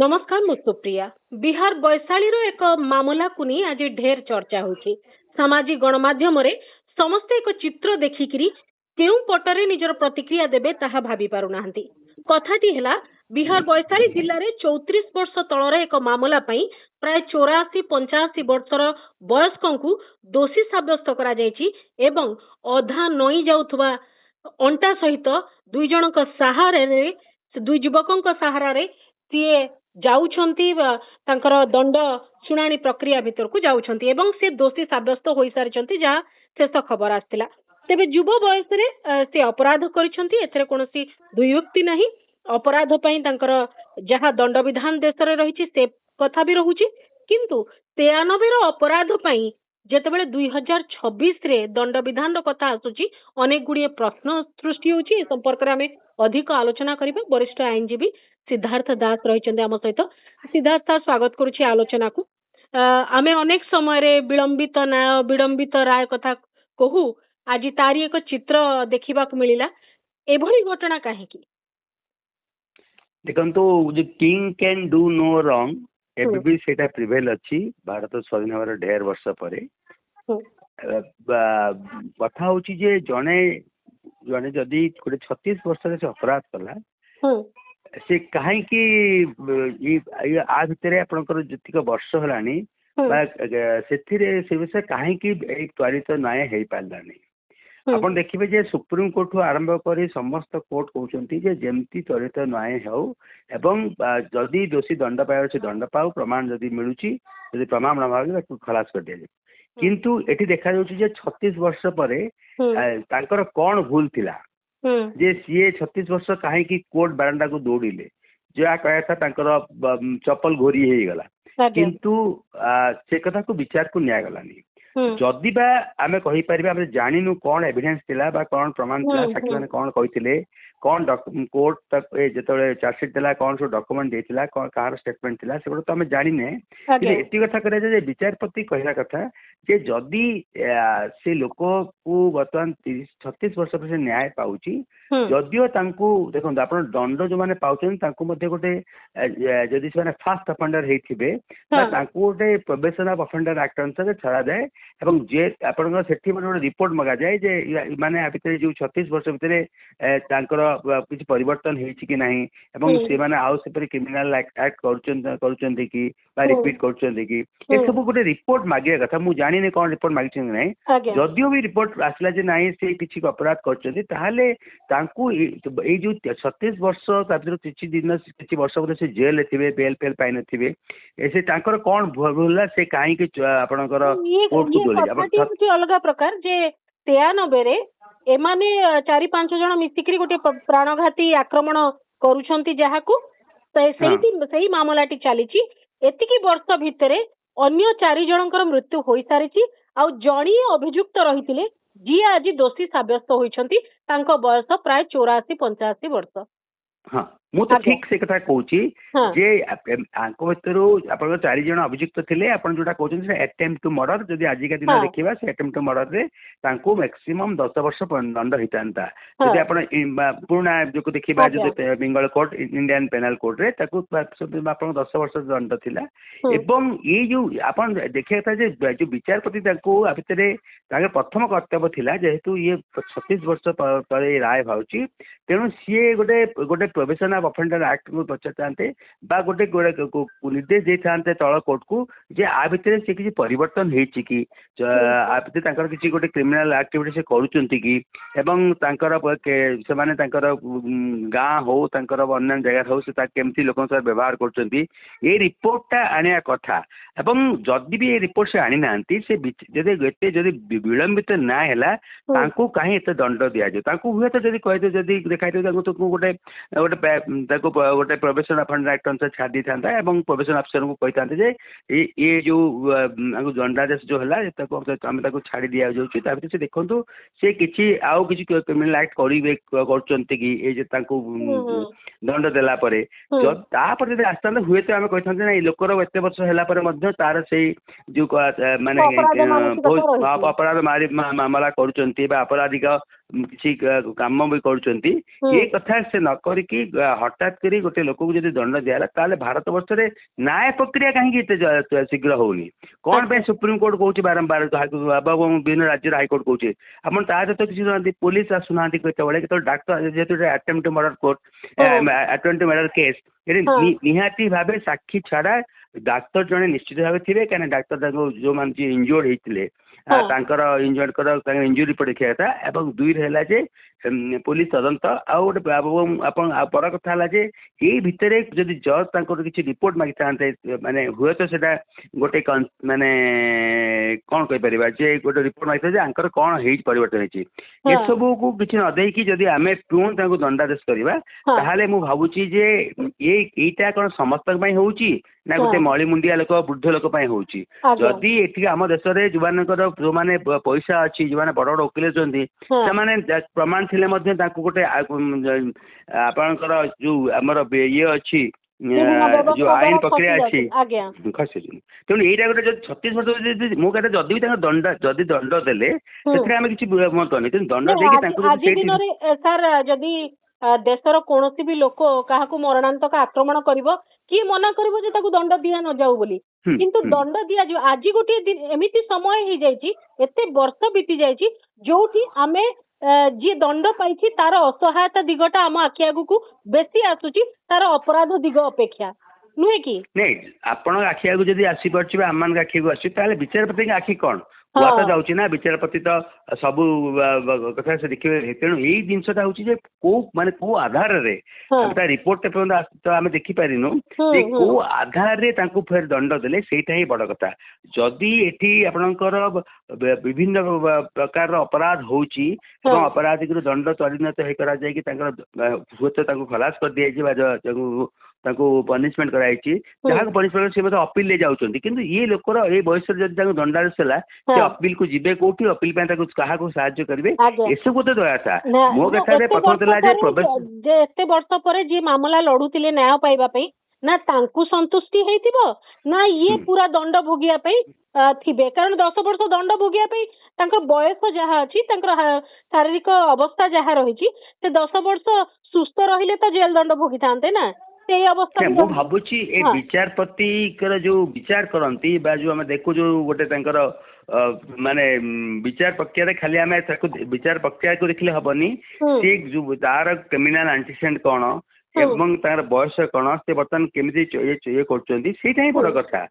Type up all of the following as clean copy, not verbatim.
नमस्कार मु सुप्रिया। बिहार वैशाली एक मामला को नहीं आज ढेर चर्चा होची। सामाजिक गणमाध्यम रे समस्ते एक चित्र देखिकिरी केउ पटरे निजर प्रतिक्रिया देबे ताहा भाबी पारु नाहंती। कथाटी हला बिहार वैशाली जिल्ला रे 34 वर्ष तळर एक मामला पई प्राय 84-85 वर्षर वयस्कंकु दोषी साब्यस्त करा जायछि एवं अधा नई जाउथबा अंटा सहित दुई जनक सहारे दुई युवकंक सहारा रे सीए जाउछंती तांकर दंड शुणाणी प्रक्रिया भीतर को जाउछंती एवं से दोषी साब्यस्त होई सारिछंती जहा शेष खबर आस्तिला। तेबे युव बयस रे से अपराध करिछंती एथरे कोनोसी दुयुक्ति नहीं। अपराध पई तांकर जहा दंड विधान देश रे रहिछि से कथा भी रहुछि किंतु 93 रो अपराध पई जेतेबेले 2026 रे दंड विधान रो कथा आसुछि अनेक गुडिये प्रश्न सृष्टि होछि। ए संपर्क रे हमें अधिक आलोचना करिबा वरिष्ठ आईनजीवी सिद्धार्थ दास रहिचंदे आम सहित। सिद्धार्थ दास स्वागत करुछि आलोचना को। आमे अनेक समय रे विलंबित न्याय विलंबित राय कथा कहू आज तारी एक चित्र देखिबा को मिलिला एभली घटना काहे की देखंतु जे king can do no wrong एबे भी सेटा प्रिवेल अछि भारत स्वाधीन होर ढेर वर्ष परे। कथा होछि जे जने जने जदी 36 वर्ष से अपराध कला से कहीं कि आ भितर आपनकर जतिक वर्ष हलानी से विषय कहीं त्वरित न्याय हो पारानी। आपण देखिए जे सुप्रीम कोर्ट आरंभ कर समस्त कोर्ट कहते जे जमती त्वरित न्याय हो एवं जदि दोषी दंड पाए से दंड पाऊ प्रमाण जदि मिलूँ जदि प्रमाण न भाव खलास कर दिया जाए। किंतु एटी देखा जाउछि जे 36 वर्ष परे तांकर कौन भूल थिला जे सीए 36 वर्ष कहीं कोर्ट बारंडा को दौड़िले जहा कहा था तांकर चप्पल घोरी हो गला किंतु से कथा को विचार को निया गलानी। जदि बा आमे कहि परिबा आमे जानिनु कोन एविडेंस थिला बा कोन प्रमाण थिला साक्षी माने कोन कहिथिले कोन कोर्ट तक जेतले चार्जशीट देला कोन सो डॉक्यूमेंट देथिला कोन कार स्टेटमेंट थिला से तो आमे जानिने। एति कथा करे जे विचारपति कहला कथा जे जदि से लोक को वर्तमान 36 वर्ष पर से न्याय पाउची जदियो तांकू देखो आपण दंड जो माने पाउछन तांकू मध्ये गोटे जदि से फास्ट अफेंडर हेथिबे तांकू गोटे प्रोबेशन ऑफ अफेंडर एक्ट अनुसार छड़ा जाए एवं जे आपण सेठी माने रिपोर्ट मगा जाए जे माने भितर जो 36 वर्ष भितर तांकर किछि परिवर्तन हेछि कि नाही एवं से माने आउ से पर क्रिमिनल एक्ट करूचंती कि बा रिपीट करूचंती कि ए सब गोटे रिपोर्ट मागिया कथा मु जानि ने कोन रिपोर्ट मागिछन नाही। जदियो भी रिपोर्ट आसला जे नाही से किछि अपराध करचंती ताहाले तांकू ए जो 36 वर्ष तातिर किछि दिन किछि वर्ष बोले से जेल ले थिबे बेल फेल पाइ न थिबे ऐसे तांकर कोन भूलला से काहे कि आपनकर कोर्ट को दोली अलग प्रकार जे 93 रे एमाने 4-5 जण मिसिकरी गोटे प्राणघाती आक्रमण करूछंती जहाकू सेही मामलाटी चलीची। एतिकी वर्ष भितरे अन्य 4 जनकर मृत्यु होई सारिची आ जणी अभियुक्त रहितिले जी आज दोषी साब्यस्त होइछंती तांको बयस प्राय 84-85 वर्ष। हाँ मु तो ठीक से कथा कहूची जे आंको भितरु आपन 4 जण अभियुक्त थिले आपन जोटा कहउछन से अटेम्प्ट टू मर्डर जदि आज का दिन देखिबा से अटेम्प्ट टू मर्डर रे तांको मैक्सिमम 10 वर्ष दंड हितांता। जदि आपन पुराना जो को देखिबा जो Bengal court Indian penal court रे ताको आपन 10 वर्ष दंड थिला एवं ये जो आपन देखिया था जे जो विचारपति ताको आ भितरे ताके प्रथम कर्तव्य थिला जेहेतु ये 36 वर्ष तळे राय भाउची तेनु सीए गोटे गोटे प्रोविजन ऑफ अफेंडर एक्ट को पचाते बा गोटे निर्देश देते तल कोर्ट को जे आ भितर से किसी परिवर्तन होती कि आ भितर तांकर किसी गोटे क्रिमिनल एक्टिविटी से करूचंती कि एवं तांकर से माने तांकर गाँ हो तांकर अन्य जगह हो से केमती लोक व्यवहार करचंती ये रिपोर्टटा आनिया कथा एवं जदि भी ये रिपोर्ट से आनी नांती से जदि विलंबित ना हैला तांको काहे एते दंड दिया जे तांको हुए तो जदि कहते जदि देखाइते तांको तो गोटे गोटे गोटे प्रोबेशन अफेंडर एक्ट अनुसार छाड़ दी था एवं प्रोबेशन अफिसर को कहते जे ये जो दंडादेश जो है आम छाड़ी दि जाऊँ से देखो से किसी आउ किसी क्रिमिनल एक्ट करचंती कि ये दंड देला परे तापर जब आसता हुए तो आम कहते ना लोकर एत वर्ष है तार से जो माने अपराध मामला करुचंती अपराधिक କିଛି କାମ ବି କରୁଛନ୍ତି ଏ କଥା ସେ ନ କରିକି ହଠାତ୍ କରି ଗୋଟେ ଲୋକକୁ ଯଦି ଦଣ୍ଡ ଦିଆହେଲା ତାହେଲେ ଭାରତ ବର୍ଷରେ ନ୍ୟାୟ ପ୍ରକ୍ରିୟା କାହିଁକି ଏତେ ଶୀଘ୍ର ହଉନି? କଣ ପାଇଁ ସୁପ୍ରିମକୋର୍ଟ କହୁଛି ବାରମ୍ବାର ଏବଂ ବିଭିନ୍ନ ରାଜ୍ୟର ହାଇକୋର୍ଟ କହୁଛି ଆପଣ ତା ସହିତ କିଛି ଶୁଣନ୍ତି ପୋଲିସ ଆସୁନାହାନ୍ତି କେତେବେଳେ କେତେବେଳେ ଡାକ୍ତର ଯେହେତୁ attempt murder court attempt murder case ନିହାତି ଭାବେ ସାକ୍ଷୀ ଛଡା ଡାକ୍ତର ଜଣେ ନିଶ୍ଚିତ ଭାବେ ଥିବେ କାହିଁକିନା ଡାକ୍ତର ତାଙ୍କୁ ଯୋଉମାନେ ଯିଏ ଇଞ୍ଜୋର୍ଡ ହେଇଥିଲେ ତାଙ୍କର ଇଞ୍ଜୁରୀ ରିପୋର୍ଟ ଦେଖିବା କଥା ଏବଂ ଦୁଇରେ ହେଲା ଯେ ପୋଲିସ ତଦନ୍ତ ଆଉ ଗୋଟେ ଆପଣ ବଡ କଥା ହେଲା ଯେ ଏଇ ଭିତରେ ଯଦି ଜଜ୍ ତାଙ୍କର କିଛି ରିପୋର୍ଟ ମାଗିଥାନ୍ତେ ମାନେ ହୁଏତ ସେଟା ଗୋଟେ ମାନେ କଣ କହିପାରିବା ଯେ ଗୋଟେ ରିପୋର୍ଟ ମାଗିଥାଏ ଯେ ଆଙ୍କର କଣ ହେଇଛି ପରିବର୍ତ୍ତନ ହେଇଛି ଏସବୁକୁ କିଛି ନ ଦେଇକି ଯଦି ଆମେ ପୁଣି ତାଙ୍କୁ ଦଣ୍ଡାଦେଶ କରିବା ତାହେଲେ ମୁଁ ଭାବୁଛି ଯେ ଏଇଟା କଣ ସମସ୍ତଙ୍କ ପାଇଁ ହଉଛି ନା ଗୋଟେ ମଳିମୁଣ୍ଡିଆ ଲୋକ ବୃଦ୍ଧ ଲୋକ ପାଇଁ ହଉଛି? ଯଦି ଏଠି ଆମ ଦେଶରେ ଯୋଉମାନେ ପଇସା ଅଛି ଯୋଉମାନେ ବଡ ବଡ ଓକିଲ ଅଛନ୍ତି ସେମାନେ ପ୍ରମାଣ ଥିଲେ ମଧ୍ୟ ତାଙ୍କୁ ଗୋଟେ ଆପଣଙ୍କର ଯୋଉ ଆମର ଇଏ ଅଛି ଯୋଉ ଆଇନ ପ୍ରକ୍ରିୟା ଅଛି ଖସୁଛନ୍ତି। ତେଣୁ ଏଇଟା ଗୋଟେ ଯଦି 36 ବର୍ଷ ମୁଁ କହିବା ଯଦି ବି ତାଙ୍କ ଯଦି ଦଣ୍ଡ ଦେଲେ ସେଥିରେ ଆମେ କିଛି ମତନି କିନ୍ତୁ ଦଣ୍ଡ ଦେଇକି ତାଙ୍କୁ ସାର୍ ଯଦି ଦେଶର କୌଣସି ବି ଲୋକ କାହାକୁ ମରଣାନ୍ତକ ଆକ୍ରମଣ କରିବ କିଏ ମନା କରିବ ଯେ ତାକୁ ଦଣ୍ଡ ଦିଆ ନ ଯାଉ ବୋଲି କିନ୍ତୁ ଦଣ୍ଡ ଦିଆଯିବ। ଆଜି ଗୋଟିଏ ଏମିତି ସମୟ ହେଇଯାଇଛି ଏତେ ବର୍ଷ ବିତି ଯାଇଛି ଯୋଉଠି ଆମେ ଯିଏ ଦଣ୍ଡ ପାଇଛି ତାର ଅସହାୟତା ଦିଗଟା ଆମ ଆଖି ଆଗକୁ ବେଶୀ ଆସୁଛି ତାର ଅପରାଧ ଦିଗ ଅପେକ୍ଷା ନୁହେଁ କି? ନାଇଁ ଆପଣଙ୍କ ଆଖି ଆଗକୁ ଯଦି ଆସିପାରୁଛି ବା ଆମମାନଙ୍କ ଆଖିକୁ ଆସୁଛି ତାହେଲେ ବିଚାରପତିଙ୍କ ଆଖି କଣ କୁହାତ ଯାଉଛି ନା ବିଚାରପତି ତ ସବୁ କଥା ସେ ଦେଖିବେ। ତେଣୁ ଏଇ ଜିନିଷଟା ହଉଛି ଯେ କୋଉ ଆଧାରରେ ତା ରିପୋର୍ଟ ପର୍ଯ୍ୟନ୍ତ ଆମେ ଦେଖିପାରିନୁ ଯେ କୋଉ ଆଧାରରେ ତାଙ୍କୁ ଫେର ଦଣ୍ଡ ଦେଲେ ସେଇଟା ହିଁ ବଡ କଥା। ଯଦି ଏଠି ଆପଣଙ୍କର ବିଭିନ୍ନ ପ୍ରକାରର ଅପରାଧ ହଉଛି ଏବଂ ଅପରାଧୀକୁ ଦଣ୍ଡ ତ୍ୱରିତ ହେଇ କରାଯାଇକି ତାଙ୍କର ହୁଏତ ତାଙ୍କୁ ଖଲାସ କରିଦିଆଯାଇଛି ବା ତାଙ୍କୁ ପନିଶମେଣ୍ଟ କରାଯାଇଛି ଯାହାକୁ ପନିଶମେଣ୍ଟ ସେ ମଧ୍ୟ ଅପିଲରେ ଯାଉଛନ୍ତି କିନ୍ତୁ ଇଏ ଲୋକର ଏଇ ବୟସରେ ଯଦି ତାଙ୍କୁ ଦଣ୍ଡାଦେଶ ହେଲା ସେ ଅପିଲ କୁ ଯିବେ କୋଉଠି ଅପିଲ ପାଇଁ ତାକୁ କାହାକୁ ସାହାଯ୍ୟ କରିବେ ଏସବୁ ତ ଦୟା କଥା। ମୋ କଥାରେ ପ୍ରଥମ ଥିଲା ଯେ ଏତେ ବର୍ଷ ପରେ ଯିଏ ମାମଲା ଲଢୁଥିଲେ ନ୍ୟାୟ ପାଇବା ପାଇଁ ନା ତାଙ୍କୁ ସନ୍ତୁଷ୍ଟି ହେଇଥିବ ନା ଇଏ ପୁରା ଦଣ୍ଡ ଭୋଗିବା ପାଇଁ ଥିବେ କାରଣ 10 ବର୍ଷ ଦଣ୍ଡ ଭୋଗିବା ପାଇଁ ତାଙ୍କ ବୟସ ଯାହା ଅଛି ତାଙ୍କର ଶାରୀରିକ ଅବସ୍ଥା ଯାହା ରହିଛି ସେ 10 ବର୍ଷ ସୁସ୍ଥ ରହିଲେ ତ ଜେଲ ଦଣ୍ଡ ଭୋଗିଥାନ୍ତେ ନା ସେଇ ଅବସ୍ଥା। ମୁଁ ଭାବୁଛି ଏ ବିଚାରପତିଙ୍କର ଯୋଉ ବିଚାର କରନ୍ତି ବା ଯୋଉ ଆମେ ଦେଖୁଛୁ ଗୋଟେ ତାଙ୍କର ମାନେ ବିଚାର ପ୍ରକ୍ରିୟାରେ ଖାଲି ଆମେ ତାକୁ ବିଚାର ପ୍ରକ୍ରିୟାକୁ ଦେଖିଲେ ହବନି ସେ ଯୋଉ ତାର କ୍ରିମିନାଲ ଆଣ୍ଟିସେଡେଣ୍ଟ କଣ ଏବଂ ତାଙ୍କର ବୟସ କଣ ସେ ବର୍ତ୍ତମାନ କେମିତି ଇଏ କରୁଛନ୍ତି ସେଇଟା ହିଁ ବଡ କଥା।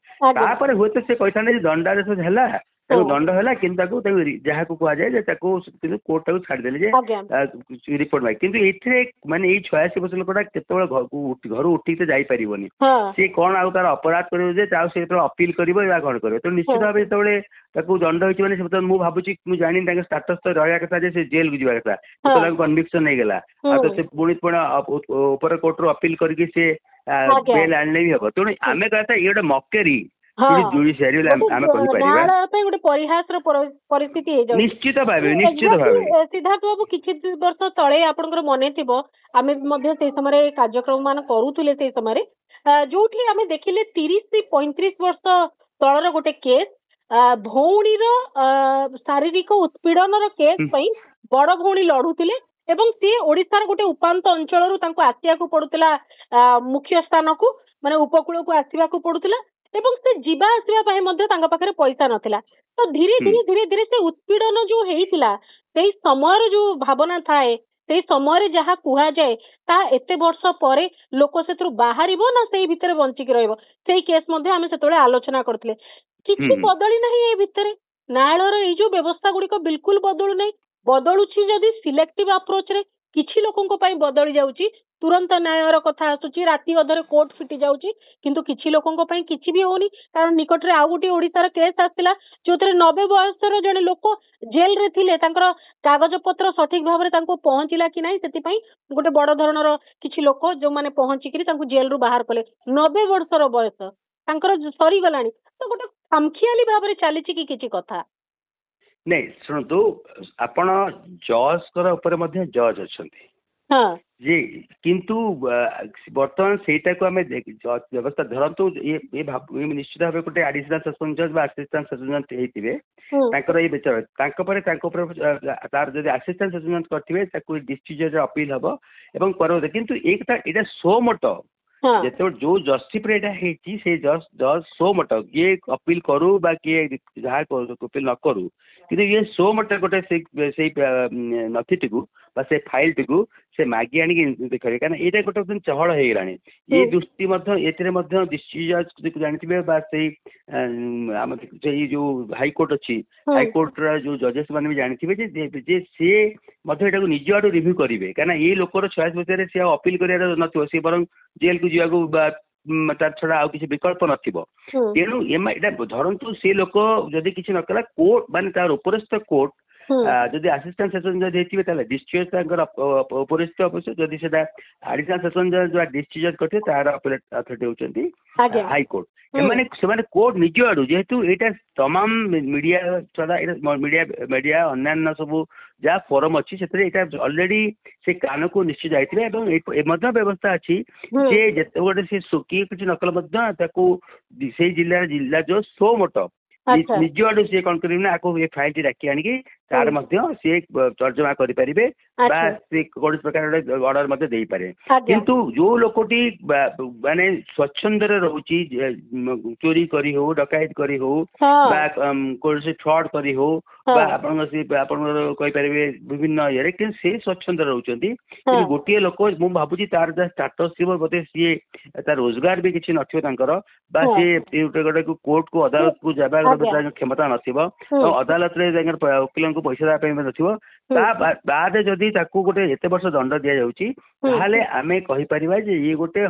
ତାପରେ ହୁଏତ ସେ କହିଥାନ୍ତେ ଯେ ଦଣ୍ଡାଦେଶ ହେଲା ତାକୁ ଦଣ୍ଡ ହେଲା କିନ୍ତୁ ତାକୁ ଯାହାକୁ କୁହାଯାଏ ଯେ ତାକୁ କୋର୍ଟ ତାକୁ ଛାଡିଦେଲେ ଯେ ରିପୋର୍ଟ ମାଗି କିନ୍ତୁ ଏଥିରେ ମାନେ ଏଇ 86 ବର୍ଷ ଲୋକଟା କେତେବେଳେ ଘରୁ ଉଠିକି ଯାଇପାରିବନି ସେ କଣ ଆଉ ତାର ଅପରାଧ କରିବ ଯେ ସେ ଯେତେବେଳେ ଅପିଲ କରିବ ବା କଣ କରିବ ତ ନିଶ୍ଚିତ ଭାବେ ଯେତେବେଳେ ତାକୁ ଦଣ୍ଡ ହେଇଛି ମାନେ ସେ ମୁଁ ଭାବୁଛି ମୁଁ ଜାଣିନି ତାଙ୍କ ଷ୍ଟାଟସ ତ ରହିବା କଥା ଯେ ସେ ଜେଲକୁ ଯିବା କଥା ତାକୁ କନଭିକ୍ସନ ହେଇଗଲା ଆଉ ତ ସେ ପୁଣି ଉପର କୋର୍ଟରୁ ଅପିଲ କରିକି ସେ ବେଲ ଆଣିଲେ ବି ହବ। ତେଣୁ ଆମେ କହିବା ଇଏ ଗୋଟେ ମକେରୀ ଗୋଟେ ପରିହାସର ପରିସ୍ଥିତି ହେଇଯାଉଛି ନିଶ୍ଚିତ ଭାବେ ସିଦ୍ଧାର୍ଥ ବାବୁ କିଛି ବର୍ଷ ତଳେ ଆପଣଙ୍କର ମନେ ଥିବ ଆମେ ମଧ୍ୟ ସେଇ ସମୟରେ କାର୍ଯ୍ୟକ୍ରମ ମାନ କରୁଥିଲେ ସେଇ ସମୟରେ ଯୋଉଠି ଆମେ ଦେଖିଲେ 30-35 ବର୍ଷ ତଳର ଗୋଟେ କେସ୍ ଭଉଣୀର ଶାରୀରିକ ଉତ୍ପୀଡନର କେସ୍ ପାଇଁ ବଡ ଭଉଣୀ ଲଢୁଥିଲେ ଏବଂ ସେ ଓଡିଶାର ଗୋଟେ ଉପାନ୍ତ ଅଞ୍ଚଳରୁ ତାଙ୍କୁ ଆସିବାକୁ ପଡୁଥିଲା ମୁଖ୍ୟ ସ୍ଥାନକୁ ମାନେ ଉପକୂଳକୁ ଆସିବାକୁ ପଡୁଥିଲା ଏବଂ ସେ ଯିବା ଆସିବା ପାଇଁ ମଧ୍ୟ ତାଙ୍କ ପାଖରେ ପଇସା ନଥିଲା। ତ ଧୀରେ ଧୀରେ ସେ ଉତ୍ପୀଡନ ଯୋଉ ହେଇଥିଲା ସେଇ ସମୟର ଯୋଉ ଭାବନା ଥାଏ ସେଇ ସମୟରେ ଯାହା କୁହାଯାଏ ତାହା ଏତେ ବର୍ଷ ପରେ ଲୋକ ସେଥିରୁ ବାହାରିବ ନା ସେଇ ଭିତରେ ବଞ୍ଚିକି ରହିବ ସେଇ କେସ୍ ମଧ୍ୟ ଆମେ ସେତେବେଳେ ଆଲୋଚନା କରିଥିଲେ। କିଛି ବଦଳି ନାହିଁ ଏ ଭିତରେ ନ୍ୟାୟାଳୟର ଏଇ ଯୋଉ ବ୍ୟବସ୍ଥା ଗୁଡିକ ବିଲକୁଲ ବଦଳୁ ନାହିଁ। ବଦଳୁଛି ଯଦି ସିଲେକ୍ଟିଭ ଆପ୍ରୋଚ ରେ କିଛି ଲୋକଙ୍କ ପାଇଁ ବଦଳି ଯାଉଛି ତୁରନ୍ତ ନ୍ୟାୟର କଥା ଆସୁଛି ରାତି ଅଧରେ କୋର୍ଟ ଫିଟି ଯାଉଛି କିନ୍ତୁ କିଛି ଲୋକଙ୍କ ପାଇଁ କିଛି ବି ହଉନି କାରଣ ନିକଟରେ ଆଉ ଗୋଟେ ଓଡିଶାର କେସ୍ ଆସିଥିଲା ଯୋଉଥିରେ 90 ବୟସର ଜଣେ ଲୋକ ଜେଲରେ ଥିଲେ ତାଙ୍କର କାଗଜ ପତ୍ର ସଠିକ ଭାବରେ ତାଙ୍କୁ ପହଞ୍ଚିଲା କି ନାହିଁ ସେଥିପାଇଁ ଗୋଟେ ବଡ ଧରଣର କିଛି ଲୋକ ଯୋଉମାନେ ପହଞ୍ଚିକିରି ତାଙ୍କୁ ଜେଲରୁ ବାହାର କଲେ 90 ବର୍ଷର ବୟସ ତାଙ୍କର ସରିଗଲାଣି ତ ଗୋଟେ ଖାମଖିଆଲି ଭାବରେ ଚାଲିଛି କି କିଛି କଥା ନାଇଁ ଶୁଣନ୍ତୁ ଆପଣ ଜଜ୍ଙ୍କର ଉପରେ ମଧ୍ୟ ଜଜ୍ ଅଛନ୍ତି हाँ ଯେ କିନ୍ତୁ ବର୍ତ୍ତମାନ ସେଇଟାକୁ ଆମେ ବ୍ୟବସ୍ଥା ଧରନ୍ତୁ ଏ ନିଶ୍ଚିତ ଭାବେ ଗୋଟେ ଆଡିସନାଲ ସେସନ ଜଜ୍ ବା ଆସିଷ୍ଟାଣ୍ଟ ସେସନ ଜଜ୍ ହେଇଥିବେ ତାଙ୍କର ଏଇ ବିଚାର ତାଙ୍କ ପରେ ତାଙ୍କ ଉପରେ ତାର ଯଦି ଆସିଷ୍ଟାଣ୍ଟ ସେସନ ଜଜ୍ କରିଥିବେ ତାକୁ ଡିଷ୍ଟ୍ରିକ୍ଟ ଜଜ୍ ଅପିଲ ହବ ଏବଂ ପରବର୍ତ୍ତୀ କିନ୍ତୁ ଏଇଟା ସୋ ମଟ ଯେତେବେଳେ ଯୋଉ ଜଷ୍ଟିସରେ ଏଇଟା ହେଇଛି ସେ ଜଜ୍ ସୋ ମଟ କିଏ ଅପିଲ କରୁ ବା କିଏ ଯାହା ଅପିଲ ନ କରୁ କିନ୍ତୁ ଇଏ ସୋ ମଟ ଗୋଟେ ସେଇ ନଥିଟିକୁ ବା ସେ ଫାଇଲଟିକୁ ସେ ମାଗି ଆଣିକି ଦେଖାଇବେ କାରଣ ଏଇଟା ଗୋଟେ ଚହଳ ହେଇଗଲାଣି ଏଇ ଦୃଷ୍ଟି ମଧ୍ୟ ଏଥିରେ ମଧ୍ୟ ଡିଷ୍ଟ୍ରିକ୍ଟ ଜଜ୍ ଜାଣିଥିବେ ବା ସେଇ ଆମ ସେଇ ଯୋଉ ହାଇକୋର୍ଟ ଅଛି ହାଇକୋର୍ଟର ଯୋଉ ଜଜେସ୍ ମାନେ ବି ଜାଣିଥିବେ ଯେ ସିଏ ମଧ୍ୟ ଏଟାକୁ ନିଜ ଆଡୁ ରିଭ୍ୟୁ କରିବେ କାରଣ ଏଇ ଲୋକର 46 ଭିତରେ ସେ ଆଉ ଅପିଲ କରିବାର ନଥିବ ସେ ବରଂ ଜେଲକୁ ଯିବାକୁ ବା ତାର ଛଡା ଆଉ କିଛି ବିକଳ୍ପ ନଥିବ ତେଣୁ ଏଇଟା ଧରନ୍ତୁ ସେ ଲୋକ ଯଦି କିଛି ନ କଲା କୋର୍ଟ ମାନେ ତାର ଉପରସ୍ଥ କୋର୍ଟ ଯଦି ଆସିଷ୍ଟାଣ୍ଟ ସେସନ ଜଜ୍ ହେଇଥିବେ ତାହେଲେ ଡିଷ୍ଟ୍ରିକ୍ଟ ତାଙ୍କର ଉପରିସ୍ଥ ଅଫିସର ଯଦି ସେଟା ଆଡିସନାଲ ସେସନ ଜଜ୍ ବା ଡିଷ୍ଟ୍ରିକ୍ଟ ଜଜ୍ କରିଥିବେ ତାର ଅପିଲେଟ୍ ଅଥରିଟି ହଉଛନ୍ତି ହାଇକୋର୍ଟ ସେମାନେ କୋର୍ଟ ନିଜ ଆଡୁ ଯେହେତୁ ଏଇଟା ତମାମ ମିଡିଆ ଛଡା ମିଡିଆ ଅନ୍ୟାନ୍ୟ ସବୁ ଯାହା ଫୋରମ ଅଛି ସେଥିରେ ଏଇଟା ଅଲରେଡି ସେ କାନକୁ ନିଶ୍ଚିତ ଯାଇଥିଲେ ଏବଂ ଏ ମଧ୍ୟ ବ୍ୟବସ୍ଥା ଅଛି ଯେ ଯେତେବେଳେ ସେ କିଏ କିଛି ନକଲେ ମଧ୍ୟ ତାକୁ ସେଇ ଜିଲ୍ଲା ଜଜ୍ ସୋ ମଟ ନିଜ ଆଡୁ ସିଏ କଣ କରିବେ ନା ଆକୁ ଏ ଫାଇଲଟି ଡାକି ଆଣିକି ତାର ମଧ୍ୟ ସିଏ ତର୍ଜମା କରିପାରିବେ ବା ସେ କୌଣସି ପ୍ରକାର ଗୋଟେ ଅର୍ଡର ମଧ୍ୟ ଦେଇପାରେ କିନ୍ତୁ ଯୋଉ ଲୋକଟି ମାନେ ସ୍ୱଚ୍ଛନ୍ଦରେ ରହୁଛି ଚୋରି କରି ହଉ ଡକାୟତ କରି ହଉ ବା କୌଣସି ଫ୍ରଡ୍ କରି ହଉ ବା ଆପଣଙ୍କର କହିପାରିବେ ବିଭିନ୍ନ ଇଏରେ କିନ୍ତୁ ସେ ସ୍ୱଚ୍ଛନ୍ଦରେ ରହୁଛନ୍ତି କିନ୍ତୁ ଗୋଟିଏ ଲୋକ ମୁଁ ଭାବୁଛି ତାର ଯାହା ଷ୍ଟାଟସ ଥିବ ବୋଧେ ସିଏ ତା ରୋଜଗାର ବି କିଛି ନଥିବ ତାଙ୍କର ବା ସିଏ ଗୋଟେ କୋର୍ଟକୁ ଅଦାଲତକୁ ଯିବା କ୍ଷମତା ନଥିବ ଆଉ ଅଦାଲତରେ ଓକିଲଙ୍କୁ ପଇସା ଦେବା ପାଇଁ ନଥିବ ତା ବାଦ ଯଦି ତାକୁ ଗୋଟେ ଏତେ ବର୍ଷ ଦଣ୍ଡ ଦିଆଯାଉଛି ତାହେଲେ ଆମେ କହିପାରିବା ଯେ ଇଏ ଗୋଟେ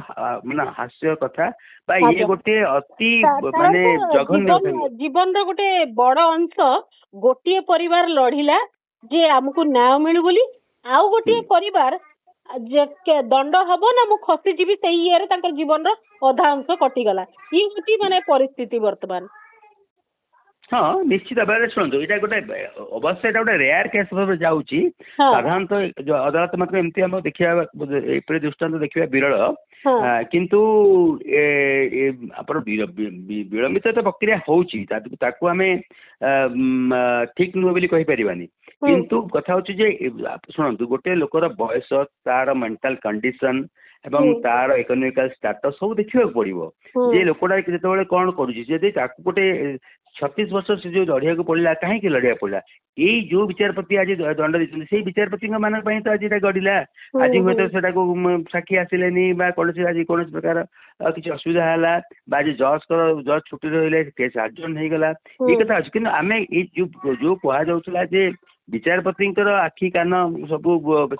ମାନେ ହାସ୍ୟ କଥା ବା ଇଏ ଗୋଟେ ଅତି ମାନେ ଜଘନ୍ୟ ଜୀବନର ଗୋଟେ ବଡ ଅଂଶ ଗୋଟିଏ ପରିବାର ଲଢିଲା ଯେ ଆମକୁ ନ୍ୟାୟ ମିଳୁ ବୋଲି ଆଉ ଗୋଟିଏ ପରିବାର ଦଣ୍ଡ ହବ ନା ମୁଁ ଖସିଯିବି ସେଇ ଇଏରେ ତାଙ୍କ ଜୀବନର ଅଧା ଅଂଶ କଟିଗଲା ଇଏ ଗୋଟେ ମାନେ ପରିସ୍ଥିତି ବର୍ତ୍ତମାନ ହଁ ନିଶ୍ଚିତ ଭାବରେ ଶୁଣନ୍ତୁ ଏଇଟା ଗୋଟେ ଅବଶ୍ୟ ଏଇଟା ଗୋଟେ ରେୟାର କେସ୍ ଭାବରେ ଯାଉଛି ସାଧାରଣତଃ ଅଦାଲତ ମାତ୍ର ଏମିତି ଆମେ ଦେଖିବା ଏପରି ଦୃଷ୍ଟାନ୍ତ ଦେଖିବା ବିରଳ କିନ୍ତୁ ଆପଣ ବିଳମ୍ବିତ ତ ପ୍ରକ୍ରିୟା ହଉଛି ତାକୁ ଆମେ ଠିକ ନୁହେଁ ବୋଲି କହିପାରିବାନି କିନ୍ତୁ କଥା ହଉଛି ଯେ ଶୁଣନ୍ତୁ ଗୋଟେ ଲୋକର ବୟସ ତାର ମେଣ୍ଟାଲ କଣ୍ଡିସନ ଏବଂ ତାର ଇକୋନୋମିକାଲ ଷ୍ଟାଟସ ସବୁ ଦେଖିବାକୁ ପଡିବ ଯେ ଲୋକଟା ଯେତେବେଳେ କଣ କରୁଛି ଯଦି ତାକୁ ଗୋଟେ 36 ବର୍ଷ ସେ ଯୋଉ ଲଢିବାକୁ ପଡିଲା କାହିଁକି ଲଢିବାକୁ ପଡିଲା ଏଇ ଯୋଉ ବିଚାରପତି ଆଜି ଦଣ୍ଡ ଦେଇଛନ୍ତି ସେଇ ବିଚାରପତିଙ୍କ ମାନଙ୍କ ପାଇଁ ତ ଆଜି ଏଟା ଗଢିଲା ଆଜି ହୁଏତ ସେଟାକୁ ସାକ୍ଷୀ ଆସିଲେନି ବା କୌଣସି ପ୍ରକାର କିଛି ଅସୁବିଧା ହେଲା ବା ଆଜି ଜଜ୍ ଛୁଟି ରହିଲେ କେସ୍ ଆଡଜର୍ନ ହେଇଗଲା ଏଇ କଥା ଅଛି କିନ୍ତୁ ଆମେ ଏଇ ଯୋଉ କୁହାଯାଉଥିଲା ଯେ ବିଚାରପତିଙ୍କର ଆଖି କାନ ସବୁ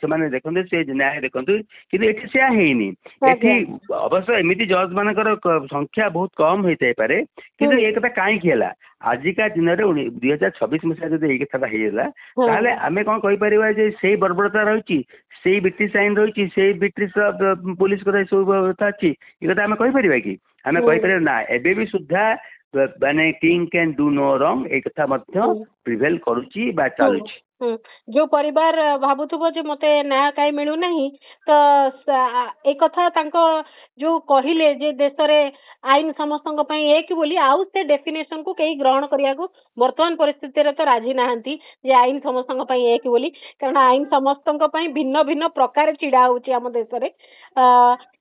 ସେମାନେ ଦେଖନ୍ତି ସେ ନ୍ୟାୟ ଦେଖନ୍ତୁ କିନ୍ତୁ ଏଠି ସେୟା ହେଇନି ଏଠି ଅବଶ୍ୟ ଏମିତି ଜଜ୍ ମାନଙ୍କର ସଂଖ୍ୟା ବହୁତ କମ ହେଇଥାଇପାରେ କିନ୍ତୁ ଏ କଥା କାହିଁକି ହେଲା ଆଜିକା ଦିନରେ 2026 ମସିହା ଯଦି ଏଇ କଥାଟା ହେଇଗଲା ତାହେଲେ ଆମେ କଣ କହିପାରିବା ଯେ ସେଇ ବର୍ବରତା ରହିଛି ସେଇ ବ୍ରିଟିଶ ଆଇନ ରହିଛି ସେଇ ବ୍ରିଟିଶ ପୋଲିସ କଥା ସବୁ ବ୍ୟବସ୍ଥା ଅଛି ଏ କଥା ଆମେ କହିପାରିବା କି ଆମେ କହିପାରିବା ନା ଏବେ ବି ସୁଦ୍ଧା ମାନେ କିଙ୍ଗ କ୍ୟାନ୍ ଡୁ नो ରଙ୍ଗ ଏଇ କଥା ମଧ୍ୟ ପ୍ରିଭେଲ କରୁଛି ବା ଚାଲୁଛି ଯୋଉ ପରିବାର ଭାବୁଥିବ ଯେ ମତେ ନ୍ୟାୟ କାହିଁ ମିଳୁନାହିଁ ତ ଏ କଥା ତାଙ୍କ ଯୋଉ କହିଲେ ଯେ ଦେଶରେ ଆଇନ ସମସ୍ତଙ୍କ ପାଇଁ ଏକ ବୋଲି ଆଉ ସେ ଡେଫିନେସନ କୁ କେହି ଗ୍ରହଣ କରିବାକୁ ବର୍ତ୍ତମାନ ପରିସ୍ଥିତିରେ ତ ରାଜି ନାହାନ୍ତି ଯେ ଆଇନ ସମସ୍ତଙ୍କ ପାଇଁ ଏକ ବୋଲି କାରଣ ଆଇନ ସମସ୍ତଙ୍କ ପାଇଁ ଭିନ୍ନ ଭିନ୍ନ ପ୍ରକାର ଛିଡା ହଉଛି ଆମ ଦେଶରେ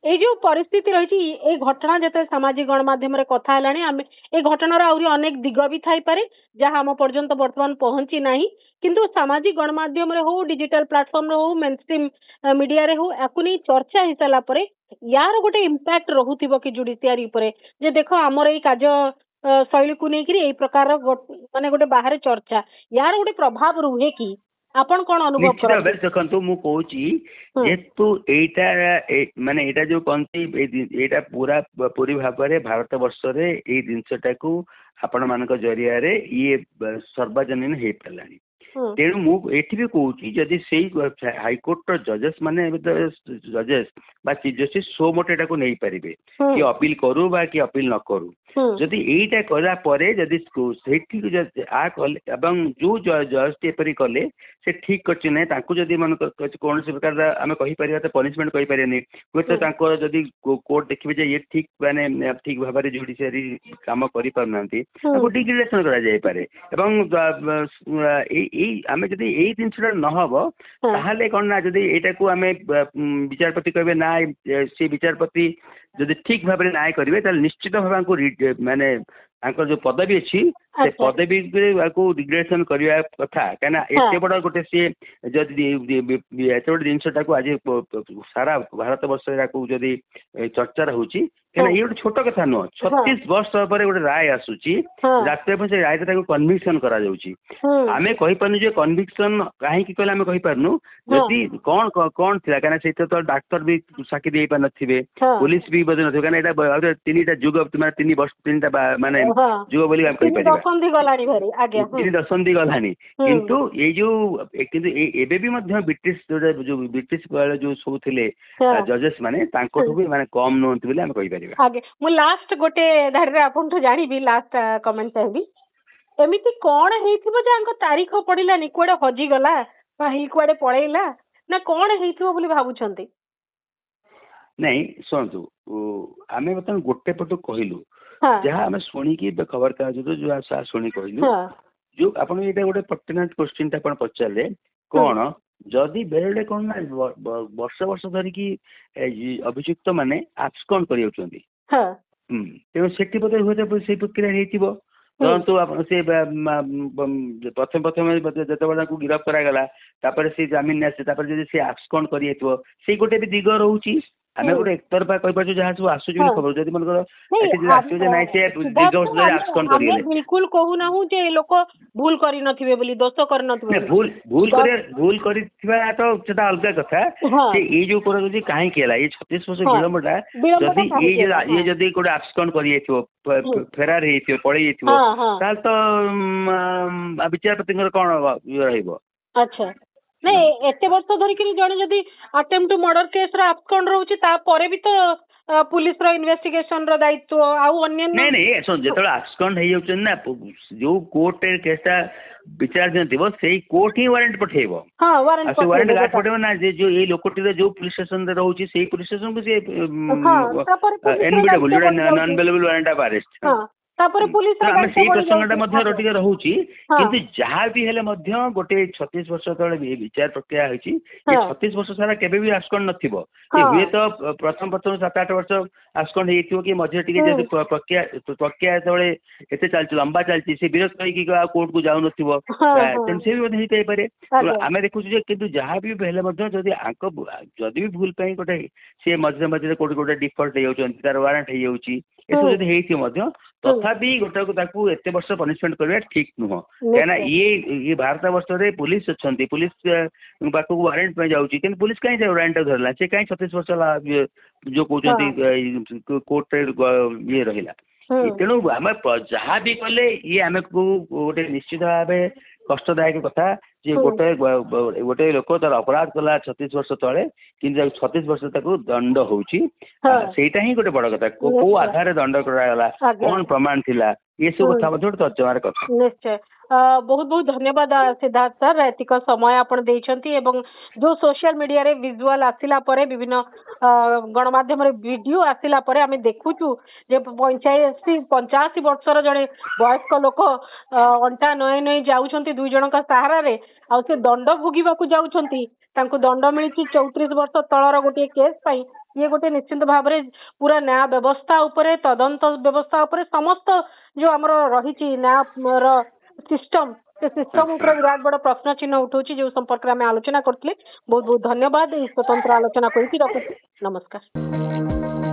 ଏଇ ଯୋଉ ପରିସ୍ଥିତି ରହିଛି ଏଇ ଘଟଣା ଯେତେବେଳେ ସାମାଜିକ ଗଣମାଧ୍ୟମରେ କଥା ହେଲାଣି ଆମେ ଏଇ ଘଟଣାର ଆହୁରି ଅନେକ ଦିଗ ବି ଥାଇପାରେ ଯାହା ଆମ ପର୍ଯ୍ୟନ୍ତ ବର୍ତ୍ତମାନ ପହଞ୍ଚି ନାହିଁ କିନ୍ତୁ ସାମାଜିକ ଗଣମାଧ୍ୟମରେ ହଉ ଡିଜିଟାଲ ପ୍ଲାଟଫର୍ମରେ ହଉ ମେନଷ୍ଟ୍ରିମ୍ ମିଡିଆରେ ହଉ ୟାକୁ ନେଇ ଚର୍ଚ୍ଚା ହେଇସାରିଲା ପରେ ୟାର ଗୋଟେ ଇମ୍ପାକ୍ଟ ରହୁଥିବ କି ଜୁଡିସିଆରୀ ଉପରେ ଯେ ଦେଖ ଆମର ଏଇ କାର୍ଯ୍ୟ ଶୈଳୀକୁ ନେଇକିରି ଏଇ ପ୍ରକାରର ମାନେ ଗୋଟେ ବାହାରେ ଚର୍ଚ୍ଚା ୟାର ଗୋଟେ ପ୍ରଭାବ ରୁହେ କି ଆପଣ କଣ ଅନୁଭବ କରନ୍ତି ଦେଖନ୍ତୁ ମୁଁ କହୁଛି ଯେହେତୁ ଏଇଟା ମାନେ ଏଇଟା ଯୋଉ କହନ୍ତି ଏଇଟା ପୁରୀ ଭାବରେ ଭାରତ ବର୍ଷରେ ଏଇ ଜିନିଷଟାକୁ ଆପଣ ମାନଙ୍କ ଜରିଆରେ ଇଏ ସର୍ବଜନୀନ ହେଇପାରିଲାଣି तेणु मु एठी भी कहूँ जदि से हाईकोर्ट जजेस माने जजेस बा चीफ जस्टिस सो मोटे को नहीं पारे कि अपील करू बा कि अपील न करू जदि एटा कला परे जदि जो जज एपरी कले से ठीक करछि नै तांको जदि मन कौन प्रकार आम कहि परिबा त पनिशमेंट कहि परिबा नै तो तांको जदि कोर्ट देखिबे जे ये ठीक माने ठीक भाबा रे जुडिशियरी काम करि पारनांती ताको डिग्रेडेशन करा जाय पारे एवं आम जदि एई जिनसटा न हबो ताहाले कोन ना जदि एटा को आम विचारपति कहबे ना से विचारपति जदि ठीक भाव में न्याय करेंगे ताले निश्चित भाव माने जो पदवी अच्छी से पदवी को डिग्रेडेशन करने कथा कहीं एत बड़ गोटे सी एत बड़े जिनसा आज सारा भारत वर्ष जदि चर्चा रोचे कहीं ये गोटे छोट कथा नुह 36 वर्ष पर गोटे राय आसूची से राय कन्विक्शन करा आमे कहि पारनु जे कन्विक्शन कहीं कहले आमे कहि पारनु जदि कौन कौन थिला कना से तो डॉक्टर भी साक्षी दे पार नथिबे पुलिस भी बदल नथिबे कना एटा तीनटा जुग माने 3 वर्ष 3टा माने जुग बोली हम कहि परिबा दशंधि गलानी भरी आगे दशंधि गलानी किंतु ए जो किंतु एबे भी मध्य ब्रिटिश वाले जो सब थिले जजेस माने तांको भी माने कम नहंती बोली हम कहि परिबा आगे मु लास्ट गोटे धारी रे आपन तो जानि भी लास्ट कमेंट चाहबी एमिति कोन हेइथिबो जे अंको तारीख पडिलानी कोडे हजी गला भाई कोडे पळेला ना कोन हेइथिबो बोली भाबुछंती नहीं सुनतु आमे बतन गोटे पटो कहिलु जहाँ आम शुणिकी खबर कागज जो आशा शुणी कहलु जो आपन एटा गोटे पर्टिनेंट क्वेश्चन अपन पचारे कौन जदि बेले कौन ना वर्ष वर्ष धरिकी अभियुक्त माने आब्सकॉन्ड करि होचंती तेणु सेठी पदे हुए से प्रक्रिया हेतिबो परंतु से प्रथम प्रथम जिते गिरफ्त करागला से जमीन आसे से आब्सकॉन्ड कर से गोटे भी दिग रोचे आम गोटे एकतरफा कहि जहाँ सब आसुच खबर जदि मन बिल्कुल कहूना हूँ जे लोक भूल करि नथिबे बोली दोष करि नथिबे भूल करिथिबा तो सेटा अलग कथा से ए जो कर जे काहे केला ये 36 वर्ष विलंबटा जदि ये जदि कोडे आब्सकॉन्ड करि एथिबो फेरार हेथिबो पळै एथिबो ताल तो विचारपति कोन रहइबो अच्छा नहीं एते वर्ष धरिक जड़े जदि अटेम्प्ट टू मर्डर केस रा आब्सकॉन्ड रहउची ता परे भी तो पुलिस रो इन्वेस्टिगेशन रो दायित्व आउ अन्य नहीं नहीं सुन जेतळ आब्सकॉन्ड हे होचन ना जो कोर्ट केसटा विचार दिबो सेही कोर्ट ही वारंट पठेबो हां वारंट पठेबो ना जे जो ए लोकटी रे जो पुलिस स्टेशन रे रहउची सेही पुलिस स्टेशन को से एनबीडब्ल्यू जो non available warrant of arrest police प्रसंग रोटिके रोचे किंतु जहाँ भी हेले गोटे 36 वर्ष तले विचार प्रक्रिया होती 36 वर्ष सारा केबे भी आब्सकॉन्ड नथिबो हुए तो प्रथम 7-8 वर्ष आब्सकॉन्ड हेतिबो कि मझे टिके प्रक्रिया तले एते चलछि लंबा चलछि से विरोध करिकि कोर्ट को जाउ नथिबो से भी हेइ तै पारे आमे देखु जे किंतु जहाँ भी हेले जदि आंक जदि भी भूल पई गोटे से मझे मझे कोर्ट गोटे डिफॉल्ट हे होचन तार वारंट हे होची एसो जदि हेइथि तथापि गोटे को एते वर्ष पनिशमेंट करबा ठीक नुह कहना ये भारत वर्ष रे पुलिस अच्छी पुलिस पाक वारंट पे जाउची कि पुलिस कहीं वारंट धरला से कहीं 36 वर्ष जो कहते कोर्ट ये रहिला तेणु आम जहाँ भी कले ये आम को गोटे निश्चित भाव कष्टदायक कथा जे गोटे गोटे लोक तार अपराध कला 36 वर्ष तले कि 36 वर्ष ताको दंड होउची सेटा ही गोटे बड़ कथा को आधार दंड करागला कौन प्रमाण थिला ये सब कथा मधुर तर्जमार कथा निश्चय बहुत बहुत धन्यवाद सिद्धार्थ सर एतिक समय आपण देइछंती एवं जो सोशल मीडिया रे विजुअल आसिला परे विभिन्न गणमाध्यम रे वीडियो आसिला परे आमे देखुचु जे 85 वर्षर जड़े वयस्क लोक अंटा नय नय जाउछंती दुई जणक सहारा रे आ से दंड भोगिबाकू जाउछंती तांको दंड मिलिछि 34 वर्ष तळर गोटे केस पाई ये गोटे निश्चित भाव रे पूरा न्याय व्यवस्था उपरे तदंत व्यवस्था उपरे समस्त जो हमर रहिछि न्याय सिस्टम से सिस्टम ऊपर विराट बड़ प्रश्न चिन्ह उठौछि जो संपर्क में आलोचना करथिले बहुत बहुत धन्यवाद स्वतंत्र आलोचना करथि नमस्कार।